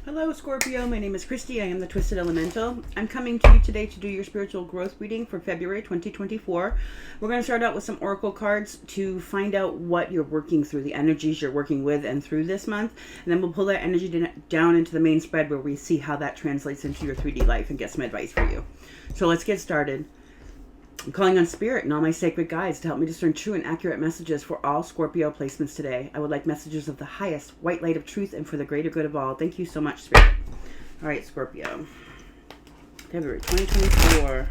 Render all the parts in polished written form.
Hello Scorpio, my name is Kristi. I am the Twisted Elemental. I'm coming to you today to do your spiritual growth reading for February 2024. We're going to start out with some oracle cards to find out what you're working through, the energies you're working with and through this month. And then we'll pull that energy down into the main spread where we see how that translates into your 3D life and get some advice for you. So let's get started. I'm calling on Spirit and all my sacred guides to help me discern true and accurate messages for all Scorpio placements today. I would like messages of the highest white light of truth and for the greater good of all. Thank you so much, Spirit. All right, Scorpio. February 2024.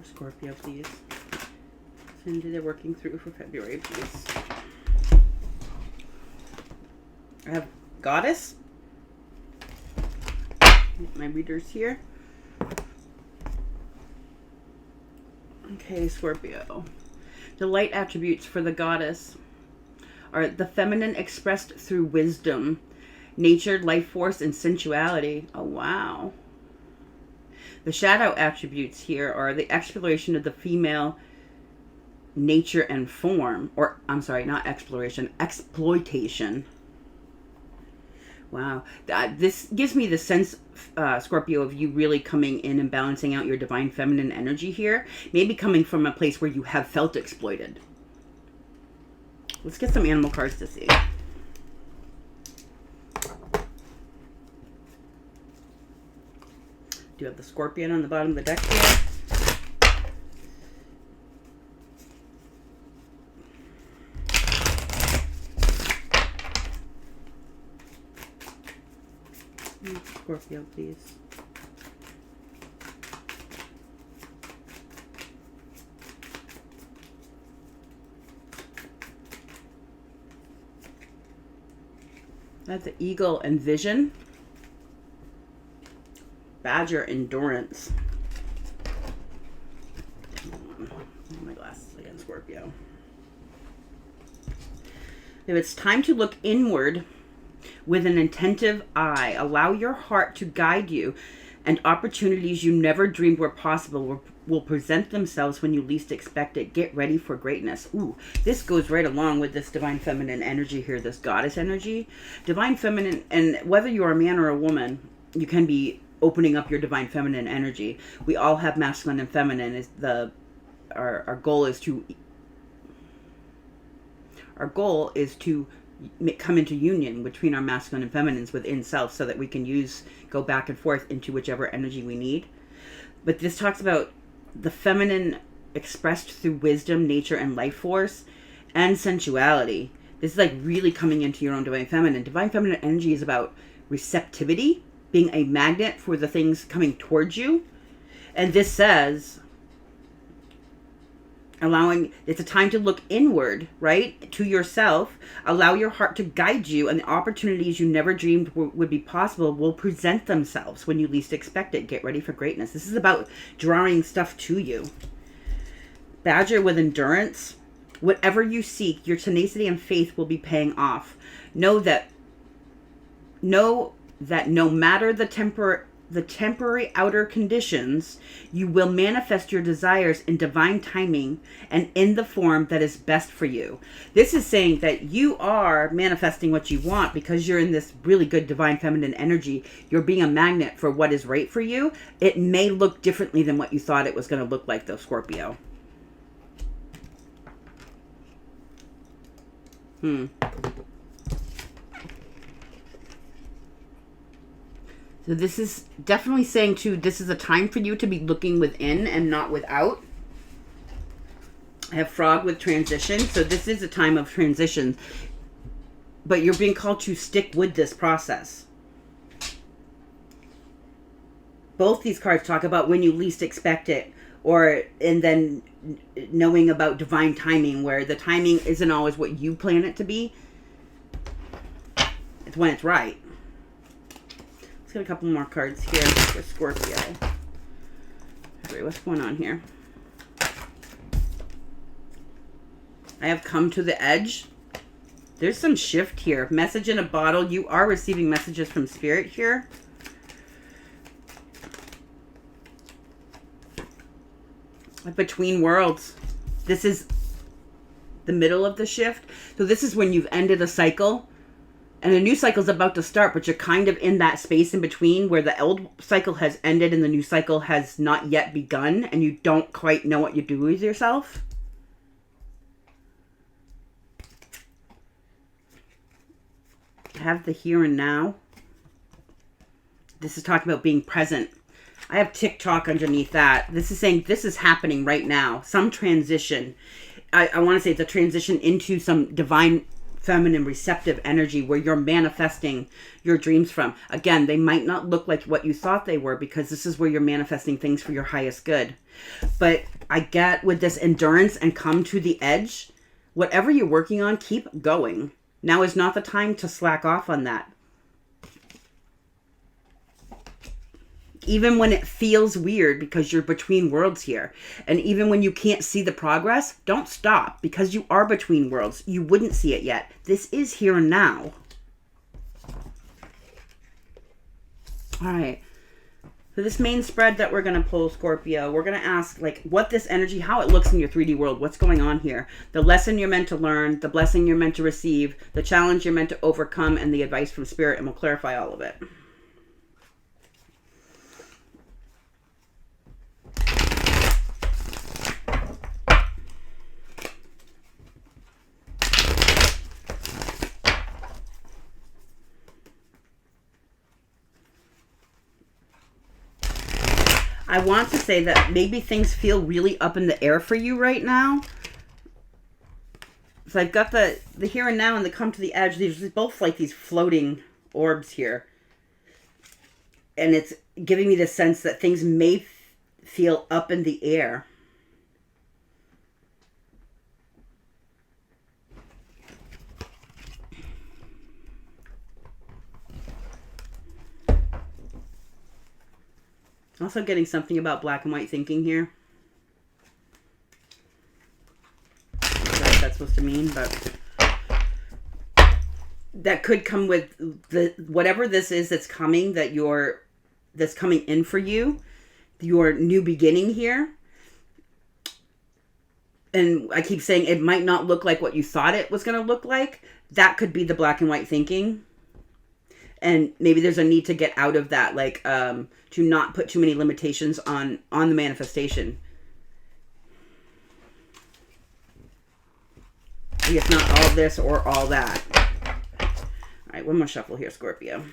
Scorpio, please. Energy they're working through for February, please. I have Goddess. My readers here. Okay, Scorpio. The light attributes for the Goddess are the feminine expressed through wisdom, nature, life force, and sensuality. Oh, wow. The shadow attributes here are the exploration of the female nature and form, or I'm sorry, not exploration, exploitation. Wow. This gives me the sense, Scorpio, of you really coming in and balancing out your divine feminine energy here. Maybe coming from a place where you have felt exploited. Let's get some animal cards to see. Do you have the scorpion on the bottom of the deck here? Scorpio, please. That's the eagle and vision. Badger endurance. My glasses again, Scorpio. If it's time to look inward with an attentive eye, allow your heart to guide you, and opportunities you never dreamed were possible will present themselves when you least expect it. Get ready for greatness. Ooh, this goes right along with this divine feminine energy here, this goddess energy. Divine feminine, and whether you're a man or a woman, you can be opening up your divine feminine energy. We all have masculine and feminine. Our goal is to come into union between our masculine and feminines within self, so that we can go back and forth into whichever energy we need. But this talks about the feminine expressed through wisdom, nature, and life force, and sensuality. This is like really coming into your own divine feminine. Divine feminine energy is about receptivity, being a magnet for the things coming towards you. And this says, it's a time to look inward, right, to yourself. Allow your heart to guide you, and the opportunities you never dreamed would be possible will present themselves when you least expect it. Get ready for greatness. This is about drawing stuff to you. Badger with endurance. Whatever you seek, your tenacity and faith will be paying off. Know that no matter the temporary outer conditions, you will manifest your desires in divine timing and in the form that is best for you. This is saying that you are manifesting what you want because you're in this really good divine feminine energy. You're being a magnet for what is right for you. It may look differently than what you thought it was going to look like, though, Scorpio. So this is definitely saying, too, this is a time for you to be looking within and not without. I have frog with transition. So this is a time of transition. But you're being called to stick with this process. Both these cards talk about when you least expect it. And then knowing about divine timing, where the timing isn't always what you plan it to be. It's when it's right. Get a couple more cards here for Scorpio. All right, what's going on here? I have come to the edge. There's some shift here. Message in a bottle. You are receiving messages from Spirit here. Between worlds. This is the middle of the shift. So this is when you've ended a cycle and a new cycle is about to start, but you're kind of in that space in between where the old cycle has ended and the new cycle has not yet begun, and you don't quite know what you do with yourself. Have the here and now. This is talking about being present. I have TikTok underneath that. This is saying this is happening right now. Some transition. I want to say it's a transition into some divine feminine receptive energy where you're manifesting your dreams from. Again, they might not look like what you thought they were because this is where you're manifesting things for your highest good. But I get with this endurance and come to the edge, whatever you're working on, keep going. Now is not the time to slack off on that. Even when it feels weird because you're between worlds here. And even when you can't see the progress, don't stop because you are between worlds. You wouldn't see it yet. This is here and now. All right. So this main spread that we're going to pull, Scorpio, we're going to ask like what this energy, how it looks in your 3D world, what's going on here. The lesson you're meant to learn, the blessing you're meant to receive, the challenge you're meant to overcome, and the advice from Spirit, and we'll clarify all of it. I want to say that maybe things feel really up in the air for you right now. So I've got the here and now and the come to the edge. These are both like these floating orbs here. And it's giving me the sense that things may feel up in the air. Also getting something about black and white thinking here. I don't know what that's supposed to mean, but that could come with the whatever this is that's coming, that's coming in for you, your new beginning here. And I keep saying it might not look like what you thought it was going to look like. That could be the black and white thinking. And maybe there's a need to get out of that, like to not put too many limitations on the manifestation. I guess not all this or all that. All right, one more shuffle here, Scorpio.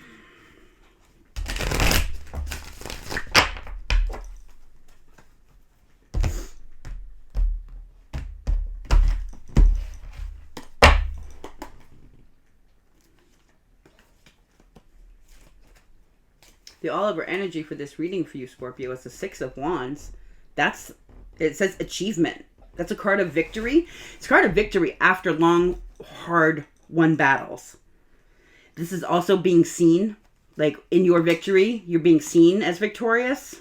The all-over energy for this reading for you, Scorpio, is the Six of Wands. It says achievement. That's a card of victory. It's a card of victory after long, hard won battles. This is also being seen. Like, in your victory, you're being seen as victorious.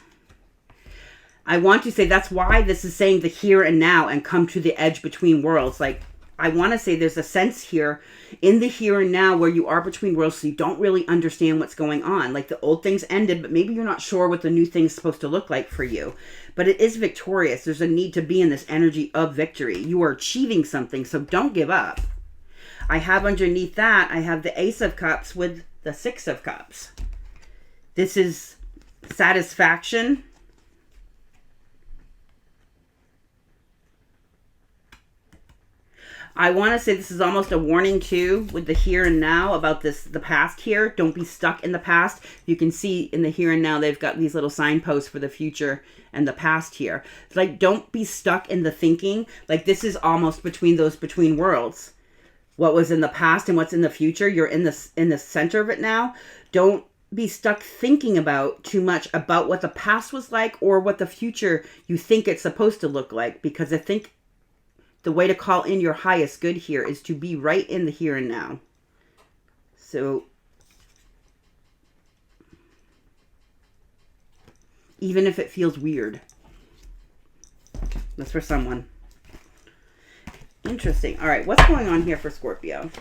I want to say that's why this is saying the here and now and come to the edge between worlds. Like, I want to say there's a sense here in the here and now where you are between worlds, so you don't really understand what's going on. Like the old things ended, but maybe you're not sure what the new thing's supposed to look like for you. But it is victorious. There's a need to be in this energy of victory. You are achieving something, so don't give up. I have underneath that, I have the Ace of Cups with the Six of Cups. This is satisfaction. I want to say this is almost a warning too with the here and now about the past here. Don't be stuck in the past. You can see in the here and now they've got these little signposts for the future and the past here. It's like don't be stuck in the thinking. Like this is almost between worlds. What was in the past and what's in the future. You're in the center of it now. Don't be stuck thinking about too much about what the past was like or what the future you think it's supposed to look like, because I think the way to call in your highest good here is to be right in the here and now. So, even if it feels weird. That's for someone. Interesting. All right, what's going on here for Scorpio?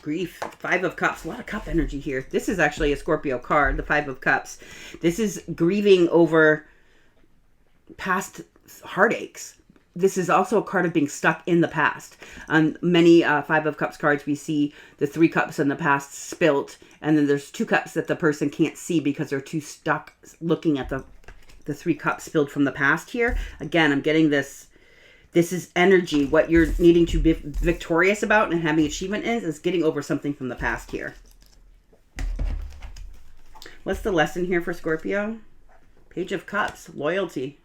Grief. Five of Cups. A lot of cup energy here. This is actually a Scorpio card, the Five of Cups. This is grieving over past heartaches. This is also a card of being stuck in the past. On many Five of Cups cards, we see the 3 cups in the past spilt, and then there's 2 cups that the person can't see because they're too stuck looking at the 3 cups spilled from the past here. Again, I'm getting this. This is energy. What you're needing to be victorious about and having achievement is getting over something from the past here. What's the lesson here for Scorpio? Page of Cups, loyalty.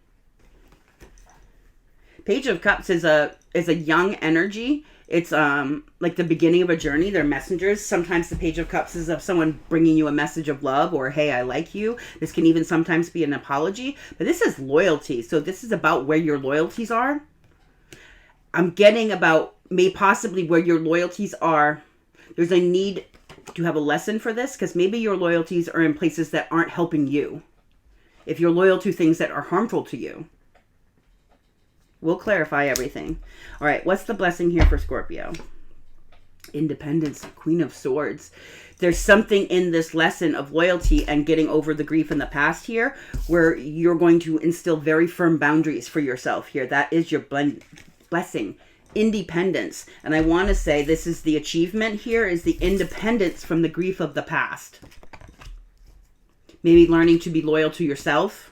Page of Cups is a young energy. It's like the beginning of a journey. They're messengers. Sometimes the Page of Cups is of someone bringing you a message of love or, hey, I like you. This can even sometimes be an apology. But this is loyalty. So this is about where your loyalties are. I'm getting about possibly where your loyalties are. There's a need to have a lesson for this because maybe your loyalties are in places that aren't helping you. If you're loyal to things that are harmful to you. We'll clarify everything. All right, what's the blessing here for Scorpio? Independence, Queen of Swords. There's something in this lesson of loyalty and getting over the grief in the past here where you're going to instill very firm boundaries for yourself here. That is your blessing. Independence. And I want to say this is the achievement here is the independence from the grief of the past. Maybe learning to be loyal to yourself.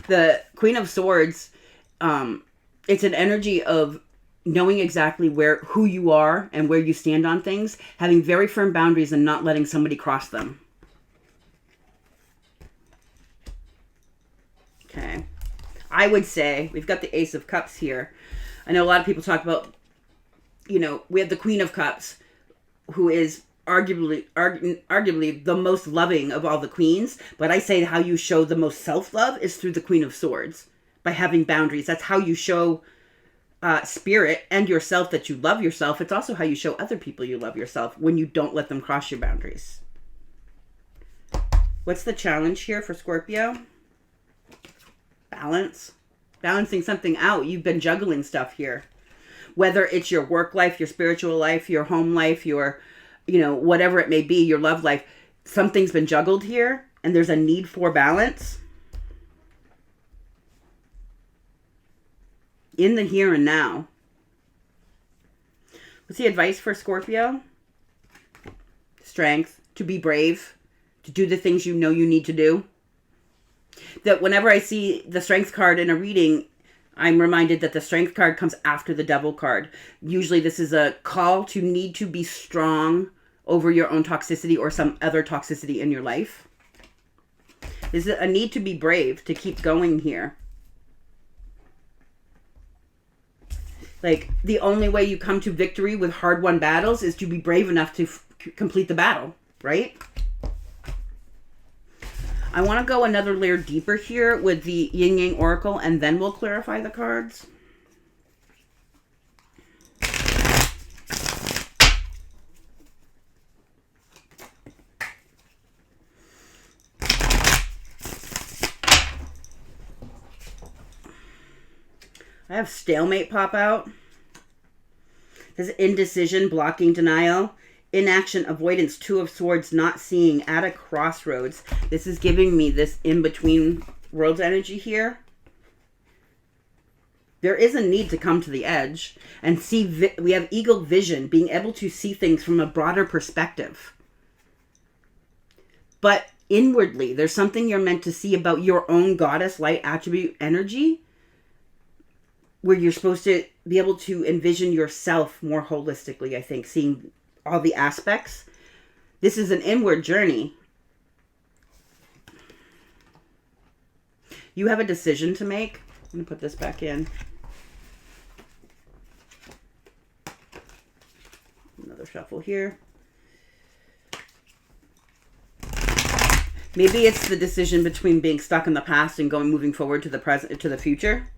The Queen of Swords, it's an energy of knowing exactly who you are and where you stand on things, having very firm boundaries and not letting somebody cross them. Okay. I would say, we've got the Ace of Cups here. I know a lot of people talk about, we have the Queen of Cups, who is arguably the most loving of all the queens, but I say how you show the most self-love is through the Queen of Swords, by having boundaries. That's how you show spirit and yourself that you love yourself. It's also how you show other people you love yourself when you don't let them cross your boundaries. What's the challenge here for Scorpio? Balance. Balancing something out. You've been juggling stuff here. Whether it's your work life, your spiritual life, your home life, your whatever it may be, your love life, something's been juggled here and there's a need for balance. In the here and now. What's the advice for Scorpio? Strength, to be brave, to do the things you know you need to do. That whenever I see the Strength card in a reading, I'm reminded that the Strength card comes after the Devil card. Usually this is a call to need to be strong over your own toxicity or some other toxicity in your life. This is a need to be brave, to keep going here. Like, the only way you come to victory with hard-won battles is to be brave enough to complete the battle, right? I want to go another layer deeper here with the Yin Yang Oracle, and then we'll clarify the cards. I have stalemate pop out. This is indecision, blocking, denial, inaction, avoidance, Two of Swords, not seeing, at a crossroads. This is giving me this in-between worlds energy here. There is a need to come to the edge and see. We have eagle vision, being able to see things from a broader perspective. But inwardly, there's something you're meant to see about your own goddess light attribute energy, where you're supposed to be able to envision yourself more holistically, I think, seeing all the aspects. This is an inward journey. You have a decision to make. I'm going to put this back in. Another shuffle here. Maybe it's the decision between being stuck in the past and moving forward to the present, to the future.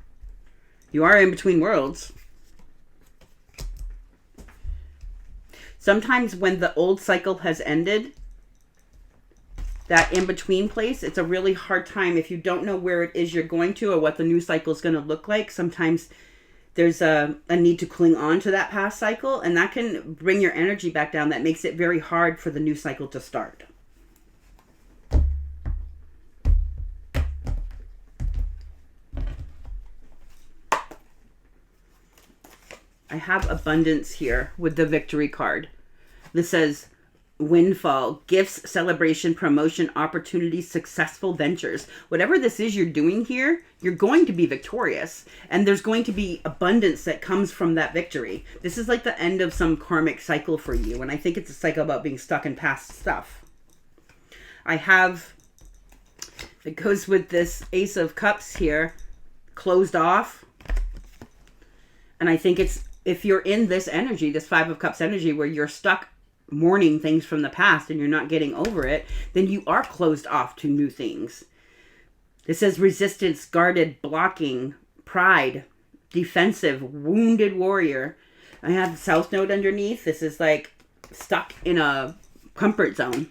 You are in between worlds. Sometimes when the old cycle has ended, that in-between place, it's a really hard time. If you don't know where it is you're going to or what the new cycle is going to look like, sometimes there's a need to cling on to that past cycle, and that can bring your energy back down. That makes it very hard for the new cycle to start. I have abundance here with the victory card. This says windfall, gifts, celebration, promotion, opportunities, successful ventures. Whatever this is you're doing here, you're going to be victorious. And there's going to be abundance that comes from that victory. This is like the end of some karmic cycle for you. And I think it's a cycle about being stuck in past stuff. I have, it goes with this Ace of Cups here, closed off. And I think it's, if you're in this energy, this Five of Cups energy, where you're stuck mourning things from the past and you're not getting over it, then you are closed off to new things. This says resistance, guarded, blocking, pride, defensive, wounded warrior. I have the South Node underneath. This is like stuck in a comfort zone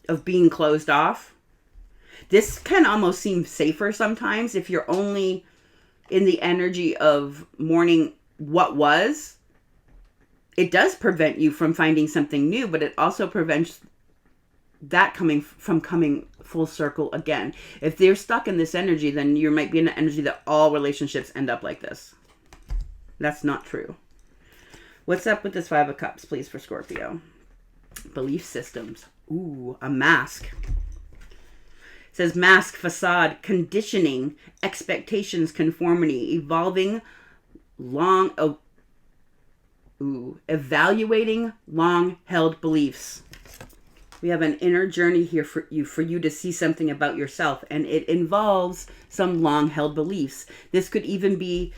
of being closed off. This can almost seem safer sometimes if you're only in the energy of mourning what was. It does prevent you from finding something new, but it also prevents that coming full circle again. If they're stuck in this energy, then you might be in an energy that all relationships end up like this. That's not true. What's up with this Five of Cups, please, for Scorpio? Belief systems. Ooh, a mask. It says mask, facade, conditioning, expectations, conformity, evolving, evaluating long-held beliefs. We have an inner journey here for you to see something about yourself, and it involves some long-held beliefs. This could even be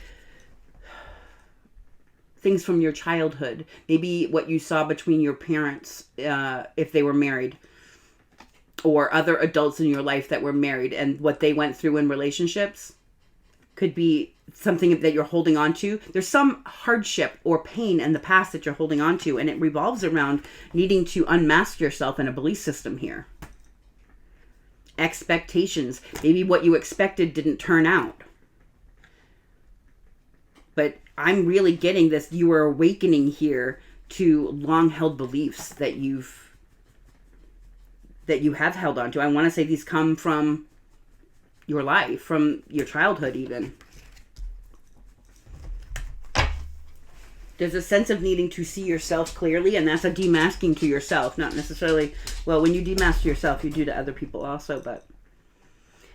things from your childhood, maybe what you saw between your parents if they were married, or other adults in your life that were married, and what they went through in relationships. Could be something that you're holding on to. There's some hardship or pain in the past that you're holding on to, and it revolves around needing to unmask yourself in a belief system here. Expectations. Maybe what you expected didn't turn out. But I'm really getting this. You are awakening here to long-held beliefs that you have held on to. I want to say these come from your life, from your childhood even. There's a sense of needing to see yourself clearly, and that's a demasking to yourself. Not necessarily, well, when you demask yourself, you do to other people also, but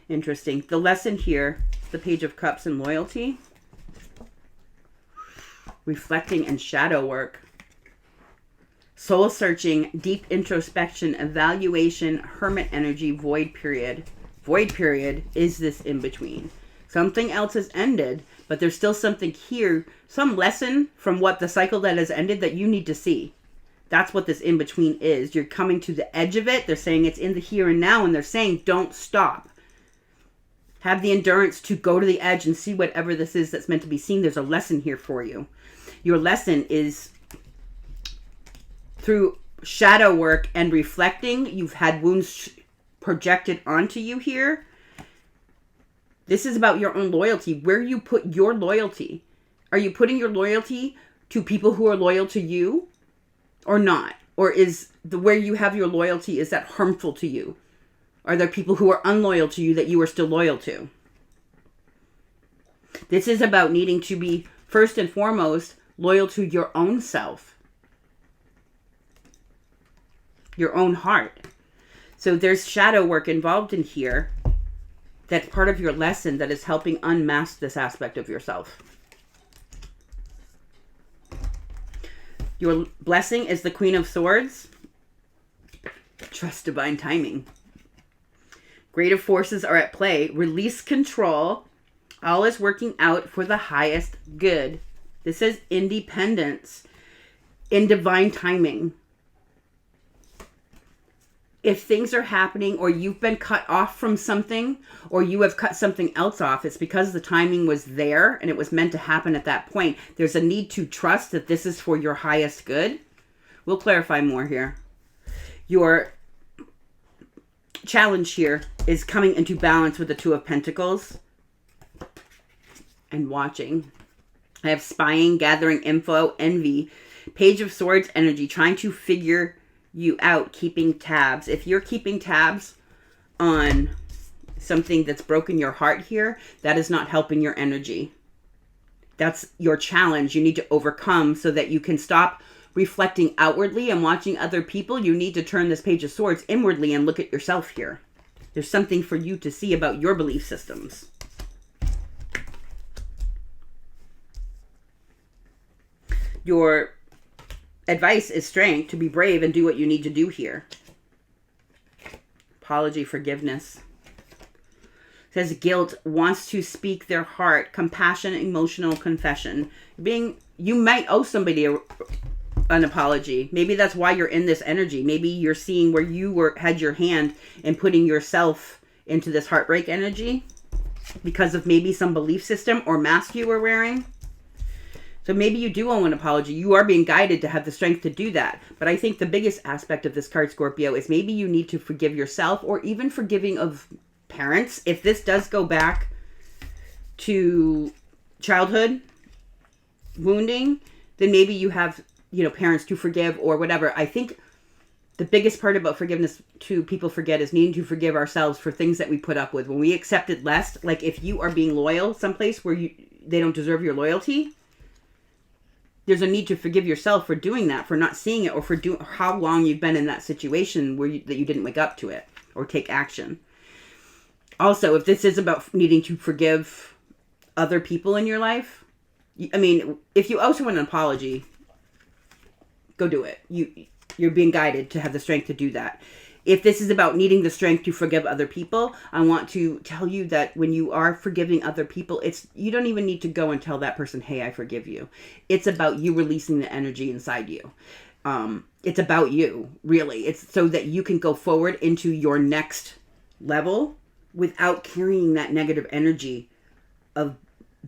interesting. The lesson here, the Page of Cups and loyalty, reflecting and shadow work, soul searching, deep introspection, evaluation, hermit energy, void period. Void period is this in between. Something else has ended, but there's still something here, some lesson from what the cycle that has ended that you need to see. That's what this in between is. You're coming to the edge of it. They're saying it's in the here and now, and they're saying don't stop. Have the endurance to go to the edge and see whatever this is that's meant to be seen. There's a lesson here for you. Your lesson is through shadow work and reflecting. You've had wounds projected onto you here. This is about your own loyalty. Where you put your loyalty. Are you putting your loyalty to people who are loyal to you or not? Or is the where you have your loyalty, is that harmful to you? Are there people who are unloyal to you that you are still loyal to? This is about needing to be first and foremost loyal to your own self. Your own heart. So there's shadow work involved in here. That's part of your lesson that is helping unmask this aspect of yourself. Your blessing is the Queen of Swords. Trust divine timing. Greater forces are at play. Release control. All is working out for the highest good. This is independence in divine timing. If things are happening or you've been cut off from something or you have cut something else off, it's because the timing was there and it was meant to happen at that point. There's a need to trust that this is for your highest good. We'll clarify more here. Your challenge here is coming into balance with the Two of Pentacles and watching. I have spying, gathering info, envy, Page of Swords energy, trying to figure you out, keeping tabs. If you're keeping tabs on something that's broken your heart here, that is not helping your energy. That's your challenge. You need to overcome so that you can stop reflecting outwardly and watching other people. You need to turn this Page of Swords inwardly and look at yourself here. There's something for you to see about your belief systems. Your advice is strength, to be brave and do what you need to do here. Apology, forgiveness. It says guilt, wants to speak their heart, compassion, emotional confession. You might owe somebody an apology. Maybe that's why you're in this energy. Maybe you're seeing where you had your hand in putting yourself into this heartbreak energy because of maybe some belief system or mask you were wearing. So maybe you do owe an apology. You are being guided to have the strength to do that. But I think the biggest aspect of this card, Scorpio, is maybe you need to forgive yourself, or even forgiving of parents. If this does go back to childhood wounding, then maybe you have, parents to forgive or whatever. I think the biggest part about forgiveness too, people forget, is needing to forgive ourselves for things that we put up with. When we accepted less, like if you are being loyal someplace where they don't deserve your loyalty, there's a need to forgive yourself for doing that, for not seeing it, or for how long you've been in that situation that you didn't wake up to it or take action. Also, if this is about needing to forgive other people in your life, if you owe someone an apology, go do it. You're being guided to have the strength to do that. If this is about needing the strength to forgive other people, I want to tell you that when you are forgiving other people, you don't even need to go and tell that person, hey, I forgive you. It's about you releasing the energy inside you. It's about you, really. It's so that you can go forward into your next level without carrying that negative energy of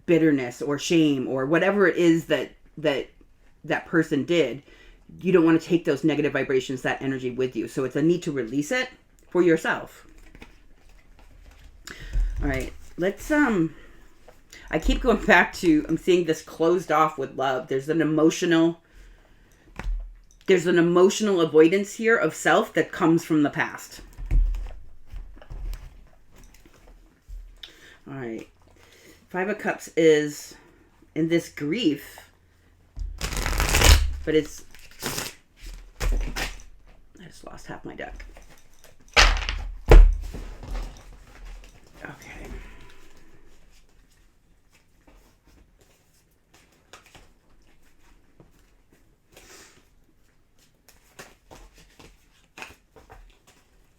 bitterness or shame or whatever it is that person did. You don't want to take those negative vibrations, that energy with you. So it's a need to release it for yourself. All right, let's, I keep going back to, I'm seeing this closed off with love. There's an emotional avoidance here of self that comes from the past. All right. 5 of Cups is in this grief, but I just lost half my deck. Okay.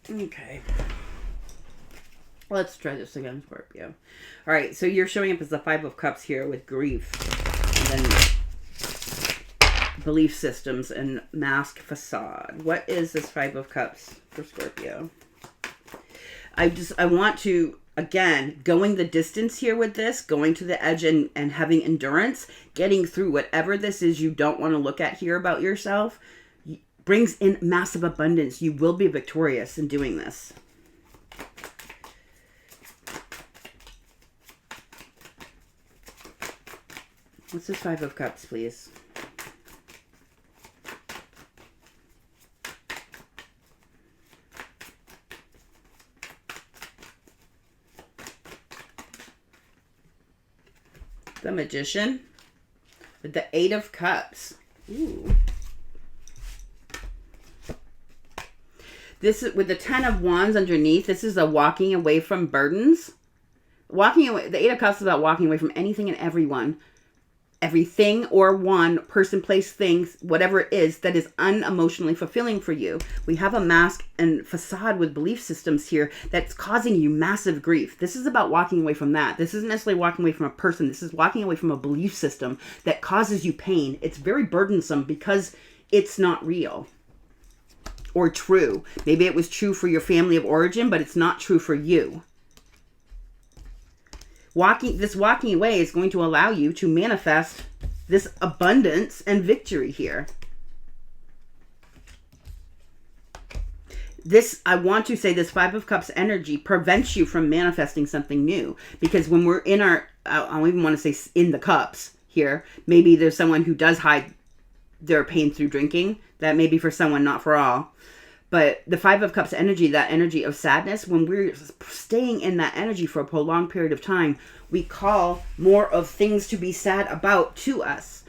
Okay. Let's try this again, Scorpio. All right, so you're showing up as the 5 of Cups here with grief, and then belief systems and mask facade. What is this 5 of Cups for Scorpio? I want to, again, going the distance here with this, going to the edge and having endurance, getting through whatever this is you don't want to look at here about yourself, brings in massive abundance. You will be victorious in doing this. What's this 5 of Cups, please? The Magician with the 8 of Cups. Ooh. This is with the 10 of Wands underneath. This is a walking away from burdens. Walking away. The 8 of Cups is about walking away from anything and everyone. Everything or one person, place, things, whatever it is that is unemotionally fulfilling for you. We have a mask and facade with belief systems here that's causing you massive grief. This is about walking away from that. This isn't necessarily walking away from a person. This is walking away from a belief system that causes you pain. It's very burdensome because it's not real or true. Maybe it was true for your family of origin, but it's not true for you. This walking away is going to allow you to manifest this abundance and victory here. I want to say this 5 of Cups energy prevents you from manifesting something new. Because when we're in I don't even want to say in the cups here, maybe there's someone who does hide their pain through drinking. That may be for someone, not for all. But the Five of Cups energy, that energy of sadness, when we're staying in that energy for a prolonged period of time, we call more of things to be sad about to us.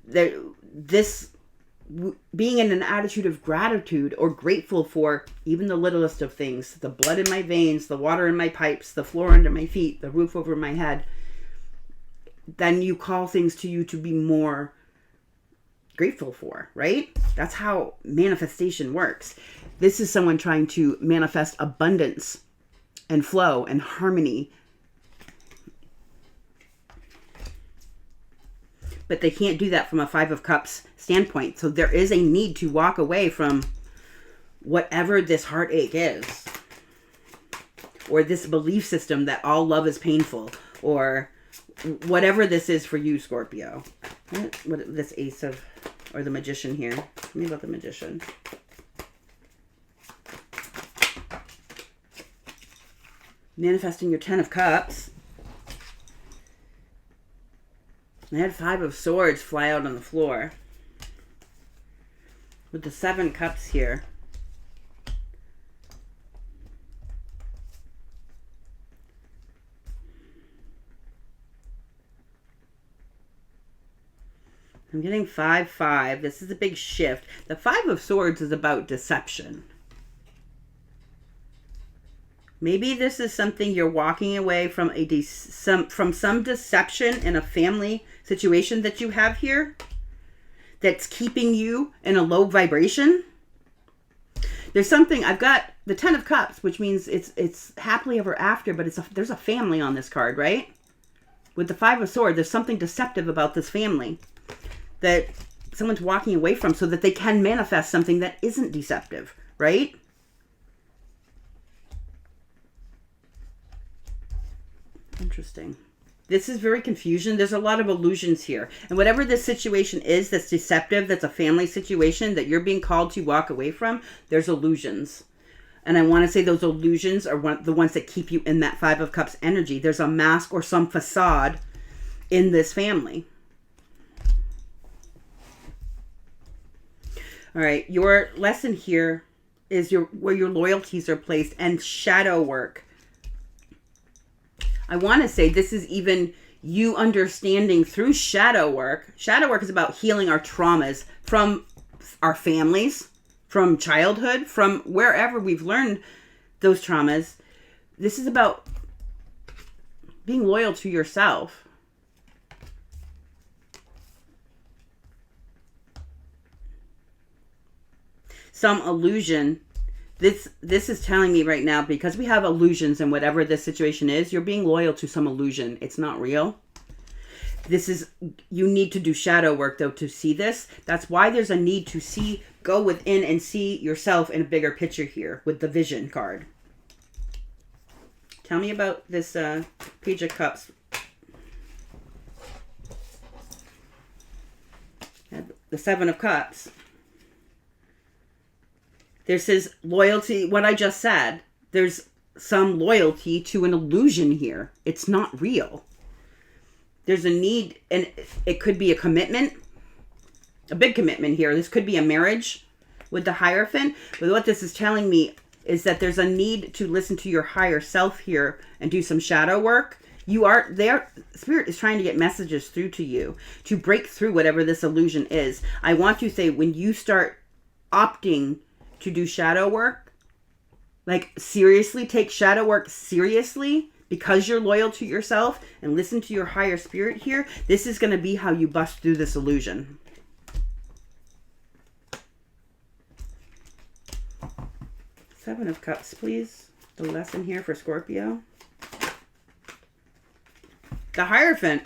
This being in an attitude of gratitude or grateful for even the littlest of things, the blood in my veins, the water in my pipes, the floor under my feet, the roof over my head, then you call things to you to be more grateful for, right? That's how manifestation works. This is someone trying to manifest abundance and flow and harmony. But they can't do that from a Five of Cups standpoint. So there is a need to walk away from whatever this heartache is. Or this belief system that all love is painful. Or whatever this is for you, Scorpio. What this Ace of, or the Magician here. Tell me about the Magician. Manifesting your 10 of Cups. I had 5 of Swords fly out on the floor. With the 7 Cups here. I'm getting 5-5. This is a big shift. The 5 of Swords is about deception. Maybe this is something you're walking away from from some deception in a family situation that you have here that's keeping you in a low vibration. There's something, I've got the 10 of Cups, which means it's happily ever after, but there's a family on this card, right? With the 5 of Swords, there's something deceptive about this family that someone's walking away from so that they can manifest something that isn't deceptive, right? Interesting. This is very confusion. There's a lot of illusions here. And whatever this situation is that's deceptive, that's a family situation that you're being called to walk away from, there's illusions. And I want to say those illusions are the ones that keep you in that 5 of Cups energy. There's a mask or some facade in this family. All right. Your lesson here is where your loyalties are placed and shadow work. I want to say this is even you understanding through shadow work. Shadow work is about healing our traumas from our families, from childhood, from wherever we've learned those traumas. This is about being loyal to yourself. Some illusion. This is telling me right now, because we have illusions in whatever this situation is, you're being loyal to some illusion. It's not real. You need to do shadow work, though, to see this. That's why there's a need to go within and see yourself in a bigger picture here with the Vision card. Tell me about this Page of Cups. The 7 of Cups. This is loyalty, what I just said. There's some loyalty to an illusion here. It's not real. There's a need, and it could be a commitment, a big commitment here. This could be a marriage with the Hierophant. But what this is telling me is that there's a need to listen to your higher self here and do some shadow work. You are there. Spirit is trying to get messages through to you to break through whatever this illusion is. I want to say, when you start opting to do shadow work, like seriously, take shadow work seriously because you're loyal to yourself and listen to your higher spirit here, this is going to be how you bust through this illusion. Seven of Cups, please. The lesson here for Scorpio. The Hierophant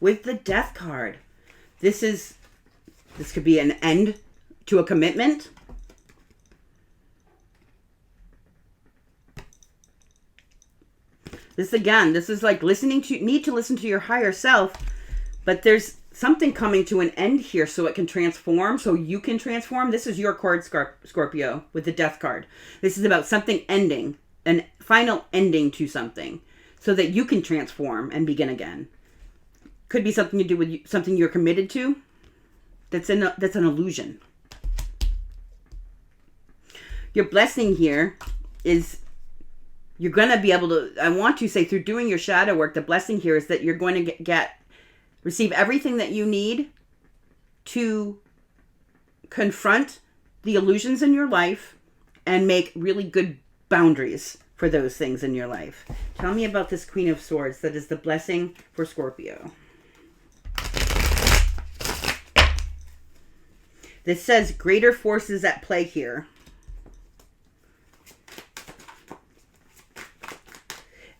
with the Death card. This could be an end to a commitment. This is like need to listen to your higher self, but there's something coming to an end here so it can transform, so you can transform. This is your card, Scorpio, with the Death card. This is about something ending, an final ending to something, so that you can transform and begin again. Could be something to do with something you're committed to. That's an illusion. Your blessing here is you're going to be able to, I want to say through doing your shadow work, the blessing here is that you're going to receive everything that you need to confront the illusions in your life and make really good boundaries for those things in your life. Tell me about this Queen of Swords that is the blessing for Scorpio. This says greater forces at play here.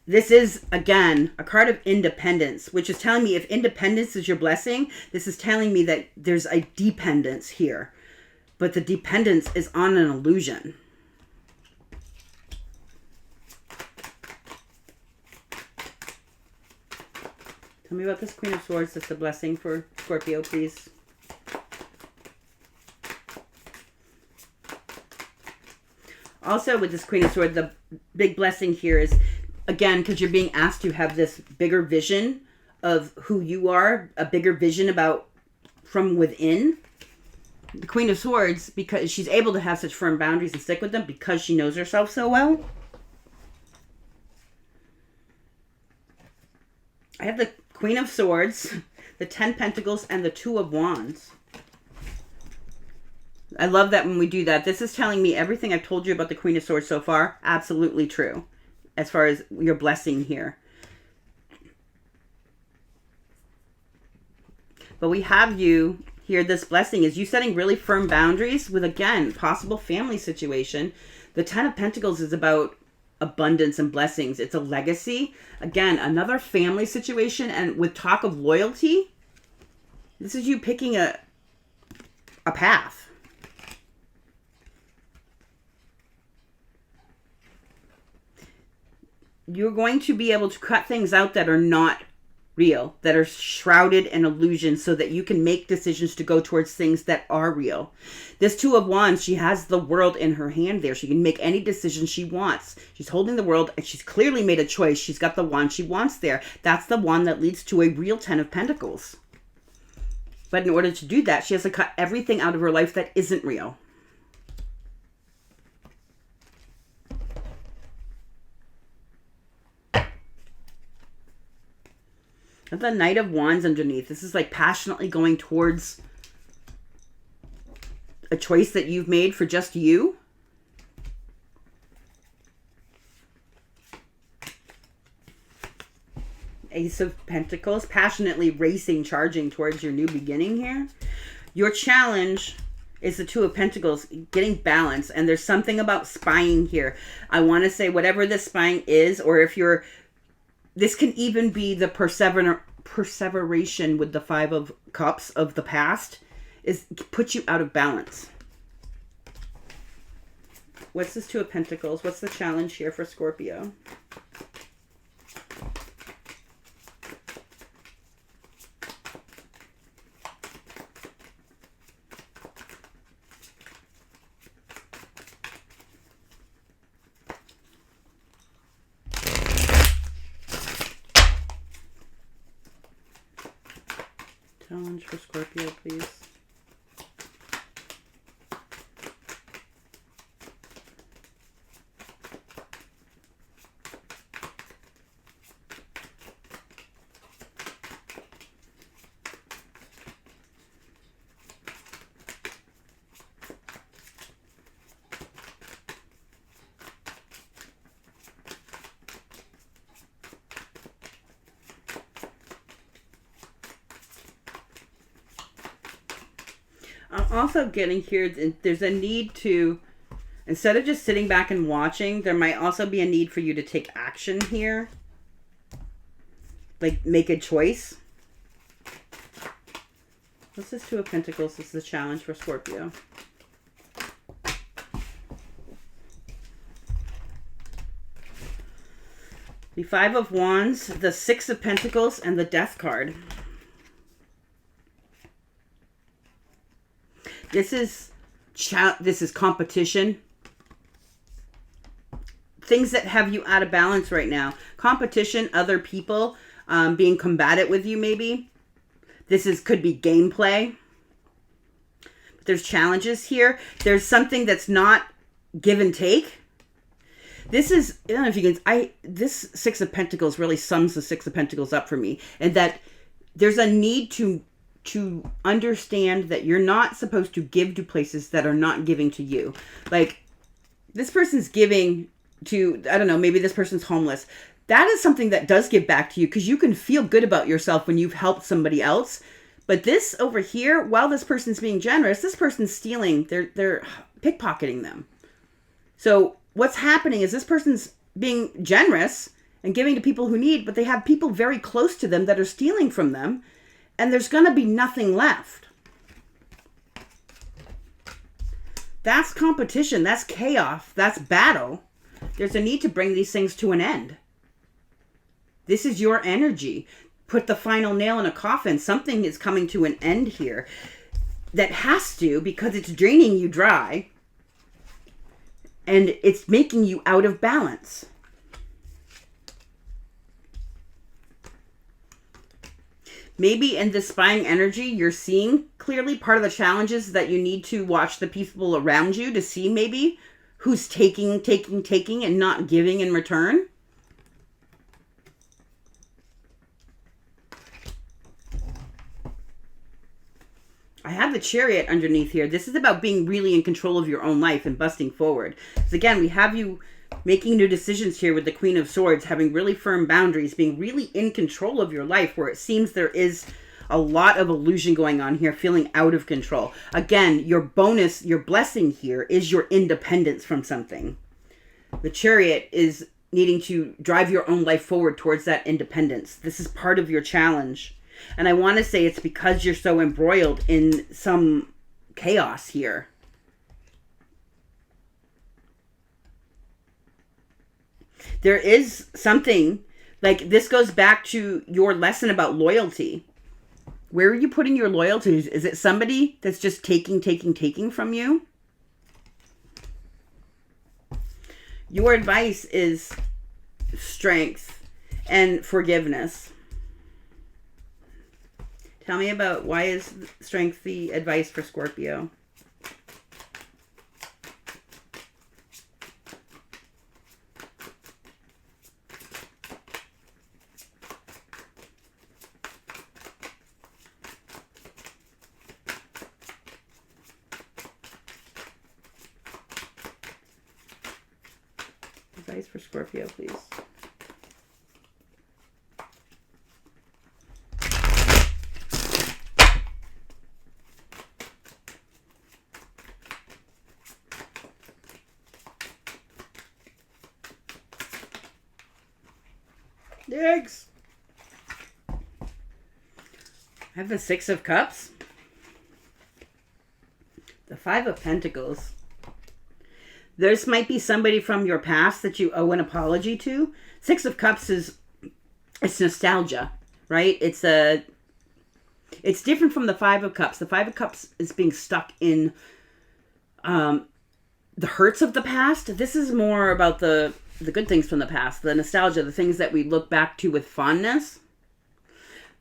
This is, again, a card of independence, which is telling me if independence is your blessing, this is telling me that there's a dependence here. But the dependence is on an illusion. Tell me about this Queen of Swords that's a blessing for Scorpio, please. Also, with this Queen of Swords, the big blessing here is, again, because you're being asked to have this bigger vision of who you are, a bigger vision about from within. The Queen of Swords, because she's able to have such firm boundaries and stick with them because she knows herself so well. I have the Queen of Swords, the 10 Pentacles, and the 2 of Wands. I love that when we do that. This is telling me everything I've told you about the Queen of Swords so far, absolutely true. As far as your blessing here. But we have you here, this blessing is you setting really firm boundaries with, again, possible family situation. The 10 of Pentacles is about abundance and blessings. It's a legacy. Again, another family situation, and with talk of loyalty, this is you picking a path. You're going to be able to cut things out that are not real, that are shrouded in illusion, so that you can make decisions to go towards things that are real. This 2 of Wands, she has the world in her hand there. She can make any decision she wants. She's holding the world, and she's clearly made a choice. She's got the wand she wants there. That's the one that leads to a real 10 of Pentacles. But in order to do that, she has to cut everything out of her life that isn't real. The Knight of Wands underneath. This is like passionately going towards a choice that you've made for just you. Ace of Pentacles. Passionately racing, charging towards your new beginning here. Your challenge is the 2 of Pentacles, getting balance. And there's something about spying here. I want to say whatever this spying is, or if you're... This can even be the perseveration with the 5 of Cups of the past. Is put you out of balance. What's this 2 of Pentacles? What's the challenge here for Scorpio? Challenge for Scorpio, please. I'm also getting here, there's a need to, instead of just sitting back and watching, there might also be a need for you to take action here. Like, make a choice. What's this 2 of Pentacles? This is the challenge for Scorpio. The 5 of Wands, the 6 of Pentacles, and the Death card. This is competition. Things that have you out of balance right now. Competition, other people being combative with you maybe. Could be gameplay. But there's challenges here. There's something that's not give and take. This is, I don't know if you can, this Six of Pentacles really sums the Six of Pentacles up for me. And that there's a need to understand that you're not supposed to give to places that are not giving to you. Like, this person's giving to, I don't know, maybe this person's homeless. That is something that does give back to you because you can feel good about yourself when you've helped somebody else. But this over here, while this person's being generous, this person's stealing. They're pickpocketing them. So what's happening is this person's being generous and giving to people who need, but they have people very close to them that are stealing from them. And there's going to be nothing left. That's competition. That's chaos. That's battle. There's a need to bring these things to an end. This is your energy. Put the final nail in a coffin. Something is coming to an end here. That has to, because it's draining you dry. And it's making you out of balance. Maybe in this spying energy, you're seeing clearly part of the challenge is that you need to watch the people around you to see maybe who's taking, and not giving in return. I have the Chariot underneath here. This is about being really in control of your own life and busting forward. Because again, we have you making new decisions here with the Queen of Swords, having really firm boundaries, being really in control of your life, where it seems there is a lot of illusion going on here, feeling out of control. Again, your bonus, your blessing here is your independence from something. The Chariot is needing to drive your own life forward towards that independence. This is part of your challenge. And I want to say it's because you're so embroiled in some chaos here. There is something, like this goes back to your lesson about loyalty. Where are you putting your loyalties? Is it somebody that's just taking from you? Your advice is strength and forgiveness. Tell me about why is strength the advice for Scorpio? Advice for Scorpio, please. Yikes. I have the Six of Cups. The Five of Pentacles. This might be somebody from your past that you owe an apology to. Six of Cups is, it's nostalgia, right? It's different from the Five of Cups. The Five of Cups is being stuck in the hurts of the past. This is more about the good things from the past, the nostalgia, the things that we look back to with fondness.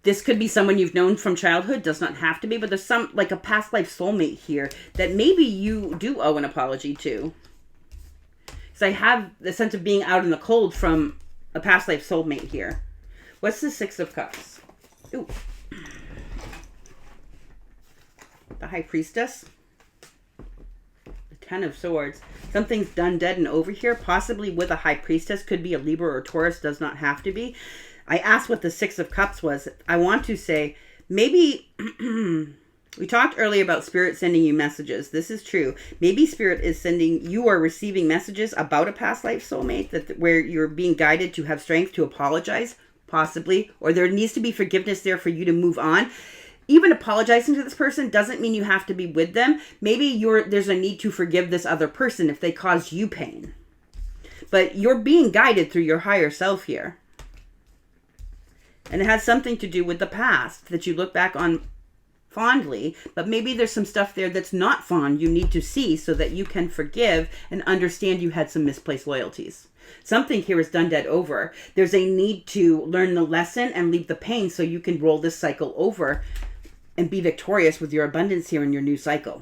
This could be someone you've known from childhood, does not have to be, but there's some, like a past life soulmate here that maybe you do owe an apology to. Because I have the sense of being out in the cold from a past life soulmate here. What's the Six of Cups? Ooh. The High Priestess. The Ten of Swords. Something's done, dead, and over here. Possibly with a High Priestess. Could be a Libra or Taurus. Does not have to be. I asked what the Six of Cups was. I want to say, maybe... We talked earlier about Spirit sending you messages. This is true. Maybe Spirit is sending, you are receiving messages about a past life soulmate where you're being guided to have strength to apologize, possibly, or there needs to be forgiveness there for you to move on. Even apologizing to this person doesn't mean you have to be with them. Maybe there's a need to forgive this other person if they caused you pain. But you're being guided through your higher self here. And it has something to do with the past that you look back on fondly, but maybe there's some stuff there that's not fond you need to see so that you can forgive and understand you had some misplaced loyalties. Something here is done, dead, over. There's a need to learn the lesson and leave the pain so you can roll this cycle over and be victorious with your abundance here in your new cycle.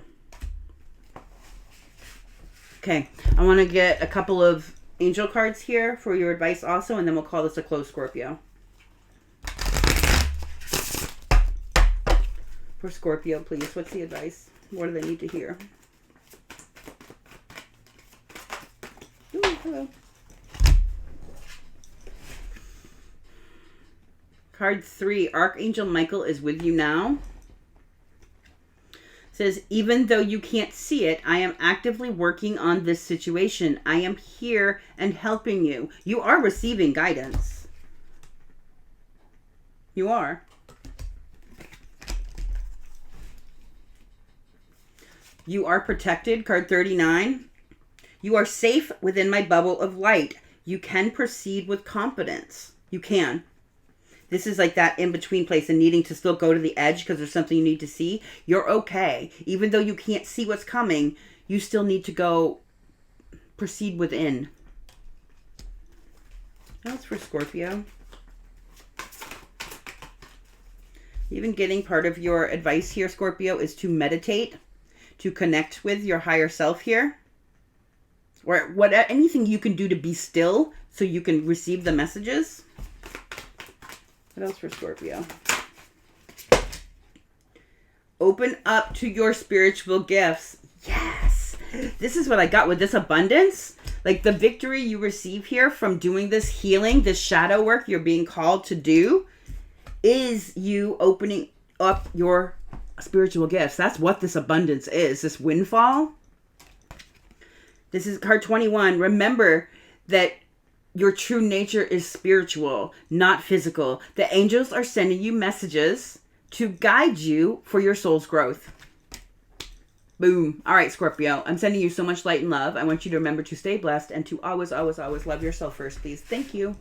Okay, I want to get a couple of angel cards here for your advice also, and then we'll call this a close, Scorpio. For Scorpio, please, what's the advice? What do they need to hear? Ooh, hello. Card 3, Archangel Michael is with you now. Says, even though you can't see it, I am actively working on this situation. I am here and helping you. You are receiving guidance. You are. You are protected. Card 39. You are safe within my bubble of light. You can proceed with confidence. You can. This is like that in-between place and needing to still go to the edge because there's something you need to see. You're okay. Even though you can't see what's coming, you still need to go proceed within. That's for Scorpio. Even getting part of your advice here, Scorpio, is to meditate, to connect with your higher self here. Or anything you can do to be still so you can receive the messages. What else for Scorpio? Open up to your spiritual gifts. Yes. This is what I got with this abundance. Like the victory you receive here from doing this healing, this shadow work you're being called to do, is you opening up your spiritual gifts. That's what this abundance is. This windfall. This is card 21. Remember that your true nature is spiritual, not physical. The angels are sending you messages to guide you for your soul's growth. Boom. All right, Scorpio. I'm sending you so much light and love. I want you to remember to stay blessed and to always, always, always love yourself first, please. Thank you.